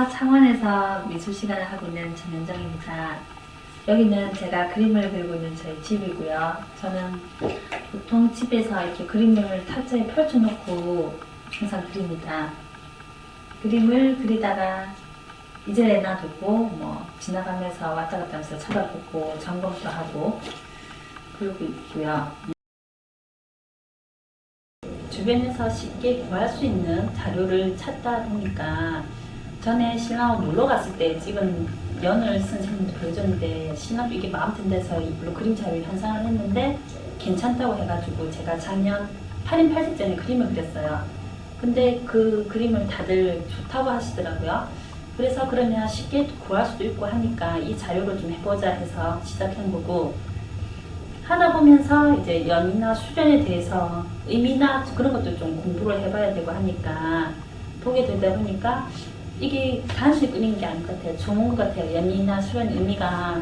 창원에서 미술 시간을 하고 있는 전현정입니다. 여기는 제가 그림을 그리고 있는 저희 집이고요. 저는 보통 집에서 이렇게 그림을 탁자에 펼쳐놓고 항상 그립니다. 그림을 그리다가 이전에 놔두고 지나가면서 왔다 갔다 하면서 쳐다보고 점검도 하고 그러고 있고요. 주변에서 쉽게 구할 수 있는 자료를 찾다 보니까 전에 신랑하고 놀러 갔을 때 찍은 연을 선생님도 보여줬는데 신랑도 이게 마음 든 데서 이걸로 그림 자료 현상을 했는데 괜찮다고 해가지고 제가 작년 8인 8색전에 그림을 그렸어요. 근데 그 그림을 다들 좋다고 하시더라고요. 그래서 그러면 쉽게 구할 수도 있고 하니까 이 자료를 좀 해보자 해서 시작해보고 하다 보면서 이제 연이나 수련에 대해서 의미나 그런 것도 좀 공부를 해봐야 되고 하니까 보게 되다 보니까 이게 단순히 끓이는 게 아닌 것 같아요. 좋은 것 같아요. 연이나 수련 의미가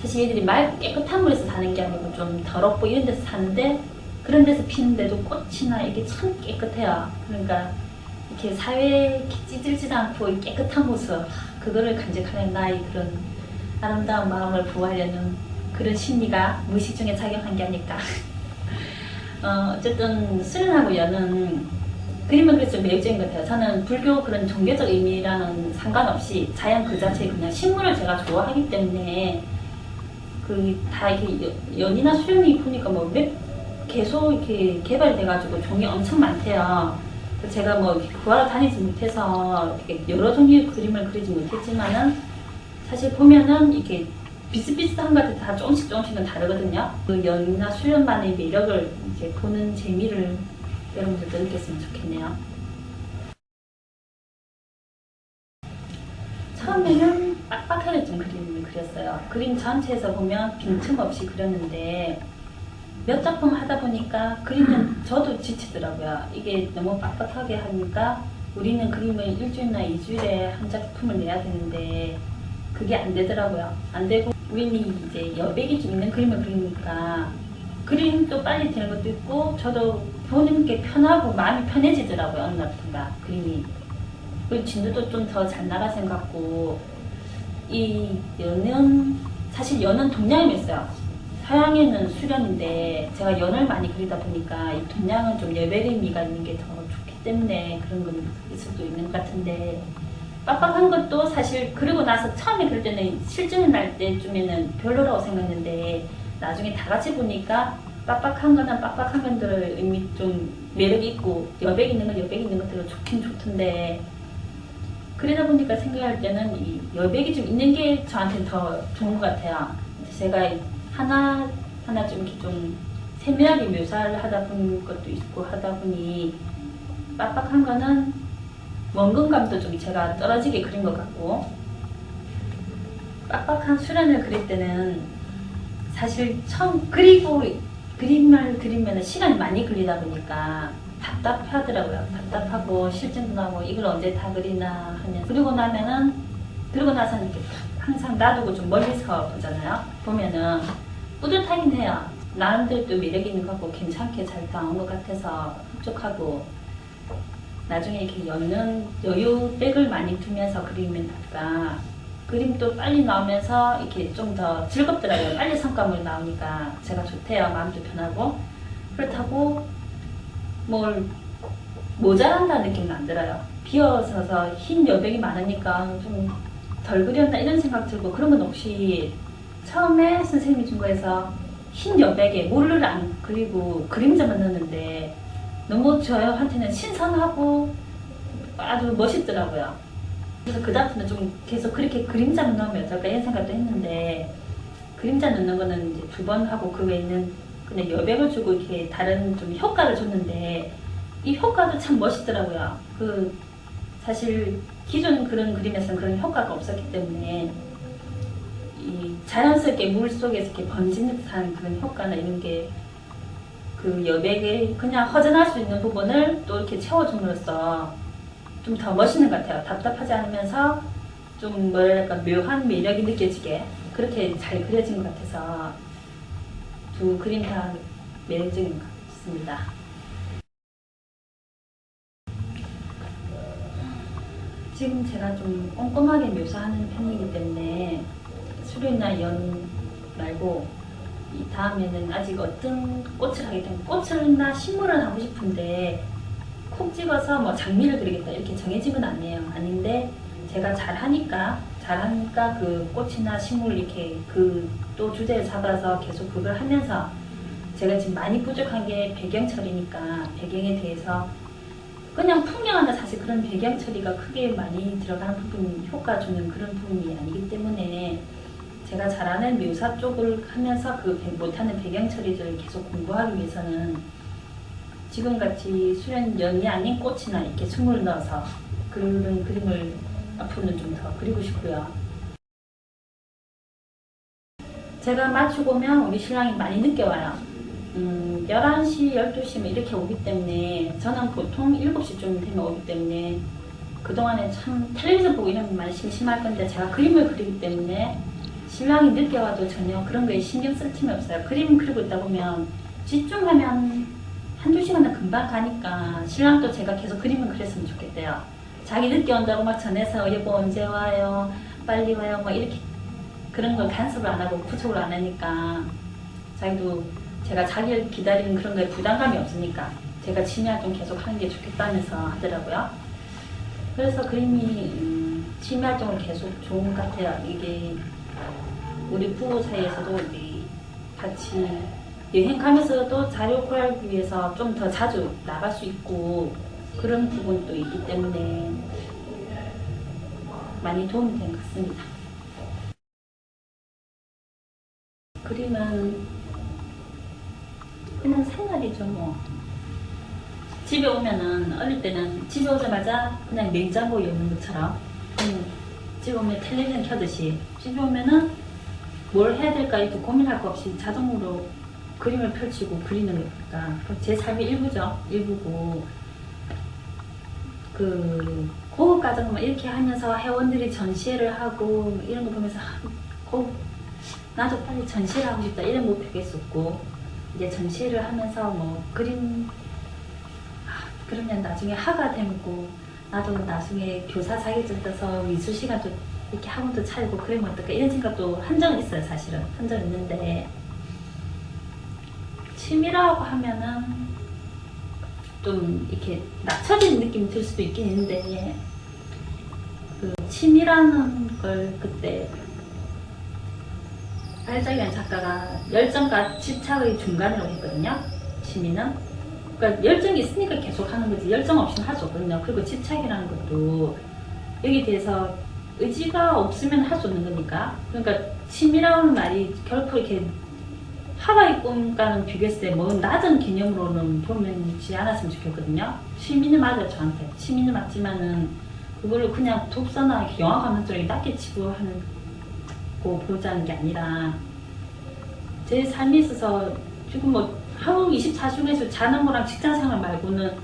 사실 얘들이 맑고 깨끗한 물에서 사는 게 아니고 좀 더럽고 이런 데서 사는데 그런 데서 피는데도 꽃이나 이게 참 깨끗해요. 그러니까 이렇게 사회에 이렇게 찌들지도 않고 깨끗한 모습 그거를 간직하는 나의 그런 아름다운 마음을 부하려는 그런 심리가 무의식 중에 작용한 게 아닐까. 어쨌든 수련하고 연은 그림은 그래서 매력적인 것 같아요. 저는 불교 그런 종교적 의미랑은 상관없이 자연 그 자체 그냥 식물을 제가 좋아하기 때문에 다 이렇게 연이나 수련이 보니까 계속 이렇게 개발이 돼가지고 종이 엄청 많대요. 제가 구하러 다니지 못해서 이렇게 여러 종류의 그림을 그리지 못했지만은 사실 보면은 이렇게 비슷비슷한 것 같아도 다 조금씩은 다르거든요. 그 연이나 수련만의 매력을 이제 보는 재미를 여러분들도 느꼈으면 좋겠네요. 처음에는 빡빡하게 좀 그림을 그렸어요. 그림 전체에서 보면 빈틈없이 그렸는데 몇 작품 하다 보니까 그림은 저도 지치더라고요. 이게 너무 빡빡하게 하니까 우리는 그림을 일주일이나 2주일에 한 작품을 내야 되는데 그게 안 되더라고요. 안 되고 우리는 이제 여백이 좀 있는 그림을 그리니까 그림도 빨리 되는 것도 있고 저도 보는 게 편하고 마음이 편해지더라고요. 어느 날부터인가 그림이. 그리고 진도도 좀 더 잘 나가는 것 같고 이 연은 사실 연은 동양이 있어요. 서양에는 수련인데 제가 연을 많이 그리다 보니까 이 동양은 좀 여백 의미가 있는 게 더 좋기 때문에 그런 건 있을 수도 있는 것 같은데 빡빡한 것도 사실 그리고 나서 처음에 그럴 때는 실증이 날 때쯤에는 별로라고 생각했는데 나중에 다 같이 보니까 빡빡한 거는 빡빡한 것들을 의미 좀 매력이 있고 여백 있는 건 여백 있는 것들은 좋긴 좋던데 그러다 보니까 생각할 때는 이 여백이 좀 있는 게 저한테는 더 좋은 것 같아요. 제가 하나하나 좀 이렇게 좀 세밀하게 묘사를 하다 보는 것도 있고 하다 보니 빡빡한 거는 원근감도 좀 제가 떨어지게 그린 것 같고 빡빡한 수련을 그릴 때는 사실 처음 그림을 그리면 시간이 많이 걸리다 보니까 답답하더라고요. 답답하고 실증도 나고 이걸 언제 다 그리나 하면 그리고 나서는 이렇게 항상 놔두고 좀 멀리서 보잖아요. 보면은 뿌듯하긴 해요. 나름대로 또 매력 있는 것 같고 괜찮게 잘 나온 것 같아서 흡족하고 나중에 이렇게 연는 여유백을 많이 두면서 그리면 할까 그림도 빨리 나오면서 이렇게 좀 더 즐겁더라고요. 빨리 성과물이 나오니까 제가 좋대요. 마음도 편하고 그렇다고 뭘 모자란다는 느낌은 안 들어요. 비어서서 흰 여백이 많으니까 좀 덜 그렸나 이런 생각 들고 그런 건 없이 처음에 선생님이 준 거에서 흰 여백에 물을 안 그리고 그림자만 넣었는데 너무 저한테는 신선하고 아주 멋있더라고요. 그래서 그 다음부터는 좀 계속 그렇게 그림자만 넣으면 어떨까 이런 생각도 했는데 그림자 넣는 거는 이제 2번 하고 그 외에 있는 그냥 여백을 주고 이렇게 다른 좀 효과를 줬는데 이 효과도 참 멋있더라고요. 사실 기존 그런 그림에서는 그런 효과가 없었기 때문에 이 자연스럽게 물 속에서 이렇게 번지는 듯한 그런 효과나 이런 게 그 여백에 그냥 허전할 수 있는 부분을 또 이렇게 채워줌으로써 좀 더 멋있는 것 같아요. 답답하지 않으면서 좀 뭐랄까 묘한 매력이 느껴지게 그렇게 잘 그려진 것 같아서 두 그림 다 매력적인 것 같습니다. 지금 제가 좀 꼼꼼하게 묘사하는 편이기 때문에 수련이나 연 말고 이 다음에는 아직 어떤 꽃을 하게 되면 꽃을나 식물을 하고 싶은데 콕 찍어서 뭐 장미를 그리겠다 이렇게 정해진 건 아니에요. 아닌데 제가 잘하니까 그 꽃이나 식물 이렇게 그 또 주제를 잡아서 계속 그걸 하면서 제가 지금 많이 부족한 게 배경 처리니까 배경에 대해서 그냥 풍경하다 사실 그런 배경 처리가 크게 많이 들어가는 부분, 효과 주는 그런 부분이 아니기 때문에 제가 잘하는 묘사 쪽을 하면서 그 못하는 배경 처리들을 계속 공부하기 위해서는 지금같이 수련연이 아닌 꽃이나 이렇게 식물을 넣어서 그런 그림을 앞으로는 좀 더 그리고 싶고요. 제가 맞추고 오면 우리 신랑이 많이 늦게 와요. 11시, 12시 이렇게 오기 때문에 저는 보통 7시쯤 되면 오기 때문에 그동안에 참 텔레비전 보고 이러면 많이 심심할 건데 제가 그림을 그리기 때문에 신랑이 늦게 와도 전혀 그런 거에 신경 쓸 틈이 없어요. 그림 그리고 있다 보면 집중하면 한두 시간은 금방 가니까 신랑도 제가 계속 그림을 그렸으면 좋겠대요. 자기 늦게 온다고 막 전해서 여보 언제 와요? 빨리 와요? 막 이렇게 그런 걸 간섭을 안 하고 부촉을 안 하니까 자기도 제가 자기를 기다리는 그런 거에 부담감이 없으니까 제가 취미활동 계속 하는 게 좋겠다면서 하더라고요. 그래서 그림이 취미활동을 계속 좋은 것 같아요. 이게 우리 부부 사이에서도 같이 여행 가면서도 자료 구하기 위해서 좀 더 자주 나갈 수 있고 그런 부분도 있기 때문에 많이 도움이 된 것 같습니다. 그림은 그냥 생활이죠 뭐. 집에 오면은 어릴 때는 집에 오자마자 그냥 냉장고 여는 것처럼 집에 오면 텔레비전 켜듯이 집에 오면은 뭘 해야 될까 이렇게 고민할 거 없이 자동으로 그림을 펼치고 그리는 거니까 제 삶의 일부죠. 일부고 그 고급 과정을 이렇게 하면서 회원들이 전시회를 하고 이런 거 보면서 나도 빨리 전시를 하고 싶다 이런 목표가 있었고 이제 전시를 하면서 뭐 그림 그러면 나중에 화가 되고 나도 나중에 교사 자격증 따서 미술 시간도 이렇게 학원도 차리고 그러면 어떨까 이런 생각도 한 적은 있어요. 사실은 한 적은 있는데 취미라고 하면은 좀 이렇게 낙처진 느낌이 들 수도 있긴 있는데 그 취미라는 걸 그때 발작이라는 작가가 열정과 집착의 중간이라고 했거든요. 취미는 그러니까 열정이 있으니까 계속 하는 거지 열정 없이는 할 수 없거든요. 그리고 집착이라는 것도 여기에 대해서 의지가 없으면 할 수 없는 거니까 그러니까 취미라는 말이 결코 이렇게 하와이 꿈과는 비교했을 때 뭐 낮은 개념으로는 보면지 않았으면 좋겠거든요. 취미는 맞아요. 저한테 취미는 맞지만은 그걸로 그냥 독서나 영화 감상적으로 낮게 치부하는 거 보자는 게 아니라 제 삶에 있어서 지금 뭐 하루 24시간에서 자는 거랑 직장생활 말고는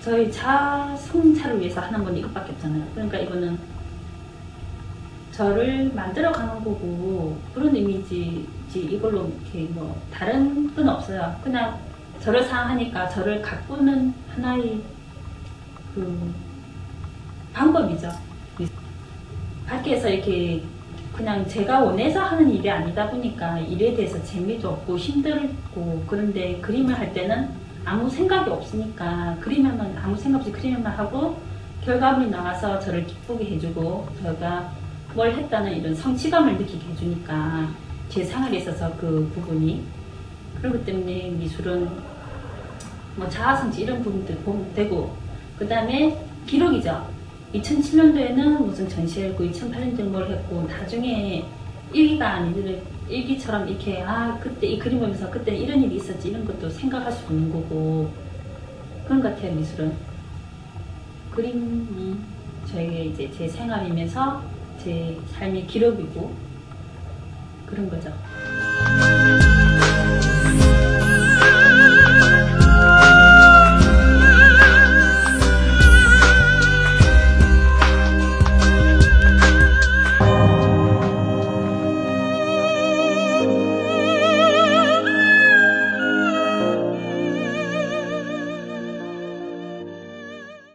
저희 자성찰을 위해서 하는 건 이것밖에 없잖아요. 그러니까 이거는 저를 만들어가는 거고 그런 의미지 이걸로 이렇게 뭐 다른 건 없어요. 그냥 저를 사랑하니까 저를 가꾸는 하나의 그 방법이죠. 밖에서 이렇게 그냥 제가 원해서 하는 일이 아니다 보니까 일에 대해서 재미도 없고 힘들고 그런데 그림을 할 때는 아무 생각이 없으니까 그리면은 아무 생각 없이 그리면 하고 결과물이 나와서 저를 기쁘게 해주고 제가 뭘 했다는 이런 성취감을 느끼게 해주니까 제 생활에 있어서 그 부분이 그렇기 때문에 미술은 뭐 자아성취 이런 부분들 보면 되고 그 다음에 기록이죠. 2007년도에는 무슨 전시를 했고 2008년도에 뭘 했고 나중에 일기가 아니라 일기처럼 이렇게 그때 이 그림 보면서 그때 이런 일이 있었지 이런 것도 생각할 수 있는 거고 그런 것 같아요. 미술은 그림이 저에게 이제 제 생활이면서 제 삶의 기록이고 그런 거죠.